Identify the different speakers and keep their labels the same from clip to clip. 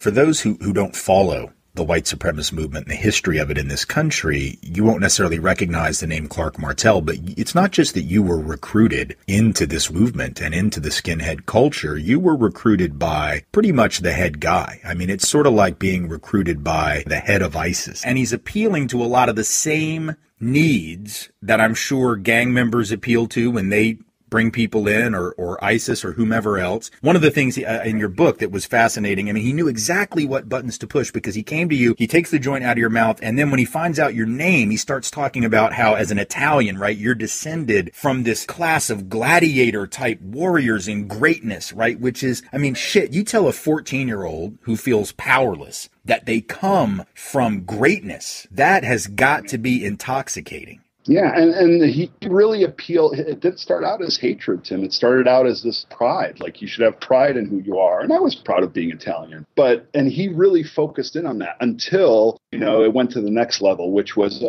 Speaker 1: For those who don't follow the white supremacist movement and the history of it in this country, you won't necessarily recognize the name Clark Martell, but it's not just that you were recruited into this movement and into the skinhead culture. You were recruited by pretty much the head guy. I mean, it's sort of like being recruited by the head of ISIS. And he's appealing to a lot of the same needs that I'm sure gang members appeal to when they bring people in, or ISIS or whomever else. One of the things in your book that was fascinating, I mean, he knew exactly what buttons to push because he came to you, he takes the joint out of your mouth, and then when he finds out your name, he starts talking about how as an Italian, right, you're descended from this class of gladiator type warriors in greatness, right, which is, I mean, shit, you tell a 14-year-old who feels powerless that they come from greatness. That has got to be intoxicating.
Speaker 2: Yeah, and he really appealed. It didn't start out as hatred, Tim. It started out as this pride. Like, you should have pride in who you are. And I was proud of being Italian. And he really focused in on that until, it went to the next level, which was,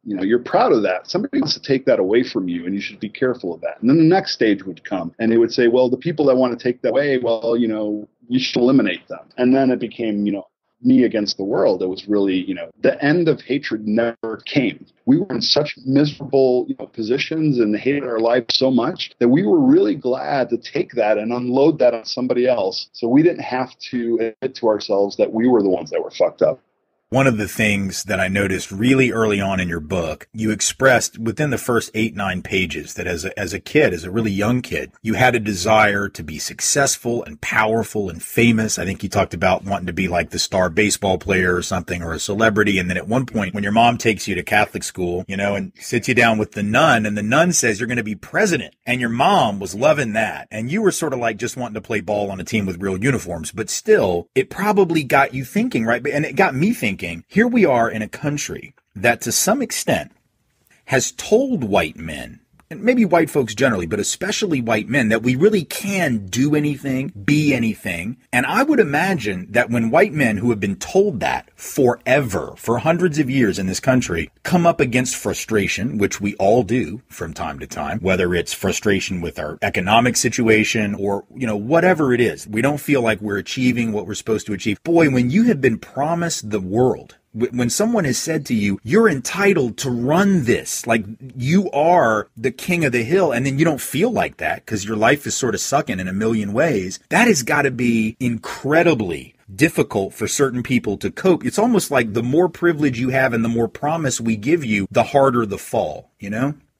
Speaker 2: you're proud of that. Somebody wants to take that away from you, and you should be careful of that. And then the next stage would come, and they would say, well, the people that want to take that away, well, you should eliminate them. And then it became, me against the world. It was really, the end of hatred never came. We were in such miserable positions and hated our lives so much that we were really glad to take that and unload that on somebody else. So we didn't have to admit to ourselves that we were the ones that were fucked up.
Speaker 1: One of the things that I noticed really early on in your book, you expressed within the first 8-9 pages that as a kid, as a really young kid, you had a desire to be successful and powerful and famous. I think you talked about wanting to be like the star baseball player or something, or a celebrity. And then at one point when your mom takes you to Catholic school, and sits you down with the nun, and the nun says you're going to be president, and your mom was loving that. And you were sort of like just wanting to play ball on a team with real uniforms, but still it probably got you thinking, right? And it got me thinking. Here we are in a country that to some extent has told white men, and maybe white folks generally, but especially white men, that we really can do anything, be anything. And I would imagine that when white men who have been told that forever, for hundreds of years in this country, come up against frustration, which we all do from time to time, whether it's frustration with our economic situation or, whatever it is, we don't feel like we're achieving what we're supposed to achieve. Boy, when you have been promised the world, when someone has said to you, you're entitled to run this, like you are the king of the hill, and then you don't feel like that because your life is sort of sucking in a million ways, that has got to be incredibly difficult for certain people to cope. It's almost like the more privilege you have and the more promise we give you, the harder the fall,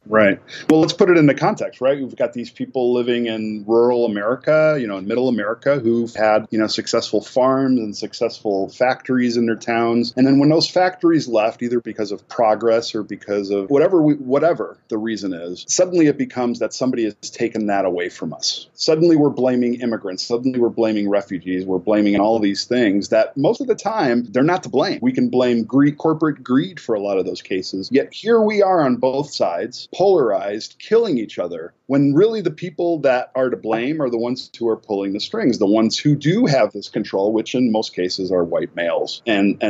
Speaker 2: Right. Well, let's put it into context, right? We've got these people living in rural America, in middle America, who've had, successful farms and successful factories in their towns. And then when those factories left, either because of progress or because of whatever the reason is, suddenly it becomes that somebody has taken that away from us. Suddenly we're blaming immigrants. Suddenly we're blaming refugees. We're blaming all these things that most of the time they're not to blame. We can blame corporate greed for a lot of those cases. Yet here we are on both sides, polarized, killing each other, when really the people that are to blame are the ones who are pulling the strings, the ones who do have this control, which in most cases are white males. And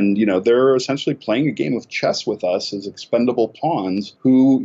Speaker 2: they're essentially playing a game of chess with us as expendable pawns who,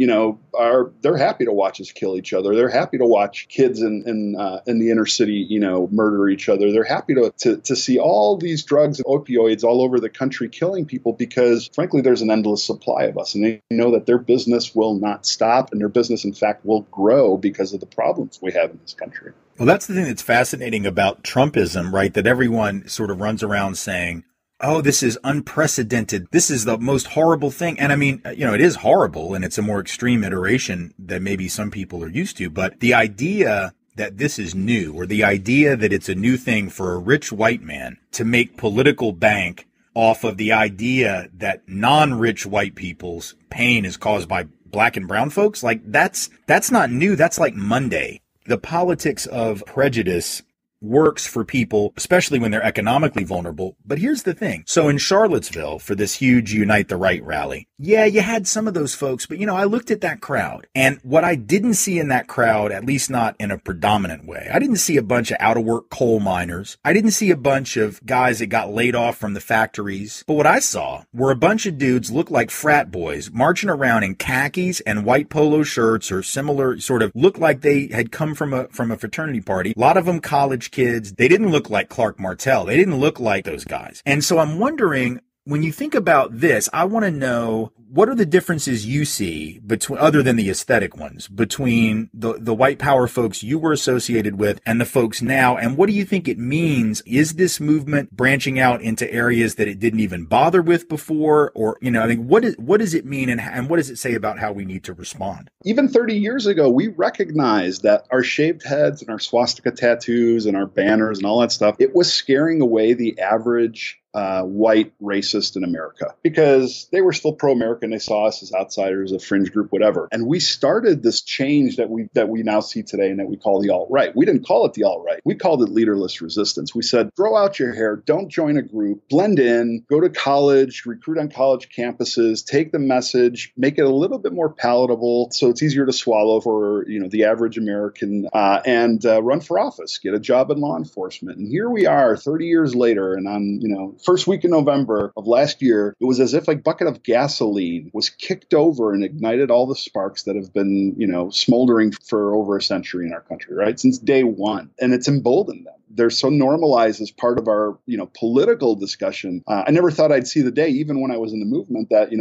Speaker 2: they're happy to watch us kill each other. They're happy to watch kids in the inner city, murder each other. They're happy to see all these drugs and opioids all over the country killing people because, frankly, there's an endless supply of us. And they know that their business will not stop, and their business, in fact, will grow because of the problems we have in this country.
Speaker 1: Well, that's the thing that's fascinating about Trumpism, right? That everyone sort of runs around saying, oh, this is unprecedented. This is the most horrible thing. And I mean, it is horrible, and it's a more extreme iteration that maybe some people are used to. But the idea that this is new, or the idea that it's a new thing for a rich white man to make political bank off of the idea that non-rich white people's pain is caused by black and brown folks, like that's not new. That's like Monday. The politics of prejudice works for people, especially when they're economically vulnerable. But here's the thing. So in Charlottesville, for this huge Unite the Right rally, yeah, you had some of those folks, but I looked at that crowd, and what I didn't see in that crowd, at least not in a predominant way, I didn't see a bunch of out of work coal miners. I didn't see a bunch of guys that got laid off from the factories. But what I saw were a bunch of dudes looked like frat boys marching around in khakis and white polo shirts or similar, sort of looked like they had come from a fraternity party. A lot of them college church kids. They didn't look like Clark Martell. They didn't look like those guys. And so I'm wondering, when you think about this, I want to know, what are the differences you see between, other than the aesthetic ones, between the white power folks you were associated with and the folks now? And what do you think it means? Is this movement branching out into areas that it didn't even bother with before? Or, I think, what does it mean, and what does it say about how we need to respond?
Speaker 2: Even 30 years ago, we recognized that our shaved heads and our swastika tattoos and our banners and all that stuff, it was scaring away the average white racist in America, because they were still pro-American. They saw us as outsiders, a fringe group, whatever. And we started this change that we now see today and that we call the alt-right. We didn't call it the alt-right. We called it leaderless resistance. We said, grow out your hair, don't join a group, blend in, go to college, recruit on college campuses, take the message, make it a little bit more palatable so it's easier to swallow for the average American, and run for office, get a job in law enforcement. And here we are 30 years later, and on first week in November of last year, it was as if a bucket of gasoline was kicked over and ignited all the sparks that have been, smoldering for over a century in our country, right? Since day one. And it's emboldened them. They're so normalized as part of our, political discussion. I never thought I'd see the day, even when I was in the movement, that,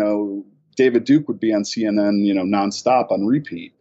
Speaker 2: David Duke would be on CNN, nonstop on repeat.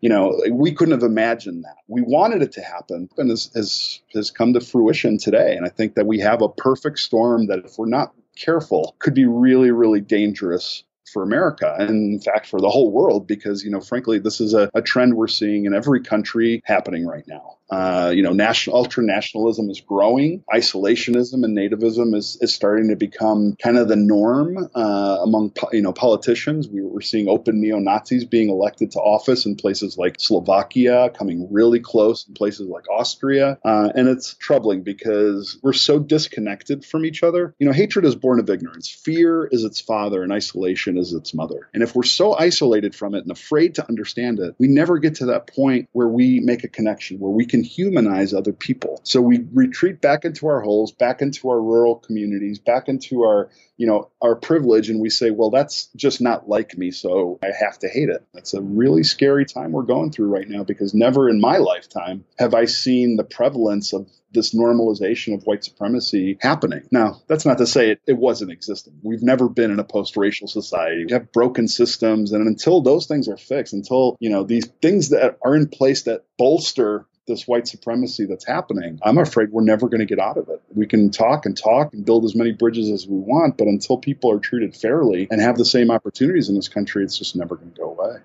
Speaker 2: We couldn't have imagined that. We wanted it to happen, and has come to fruition today. And I think that we have a perfect storm that, if we're not careful, could be really, really dangerous for America, and in fact for the whole world, because frankly, this is a trend we're seeing in every country happening right now. Ultra-nationalism is growing. Isolationism and nativism is starting to become kind of the norm among politicians. We're seeing open neo-Nazis being elected to office in places like Slovakia, coming really close in places like Austria, and it's troubling because we're so disconnected from each other. Hatred is born of ignorance. Fear is its father, and isolation is its mother. And if we're so isolated from it and afraid to understand it, we never get to that point where we make a connection, where we can humanize other people. So we retreat back into our holes, back into our rural communities, back into our privilege, and we say, well, that's just not like me, so I have to hate it. That's a really scary time we're going through right now, because never in my lifetime have I seen the prevalence of this normalization of white supremacy happening. Now, that's not to say it wasn't existing. We've never been in a post-racial society. We have broken systems, and until those things are fixed, until these things that are in place that bolster this white supremacy that's happening, I'm afraid we're never going to get out of it. We can talk and build as many bridges as we want, but until people are treated fairly and have the same opportunities in this country, it's just never going to go away.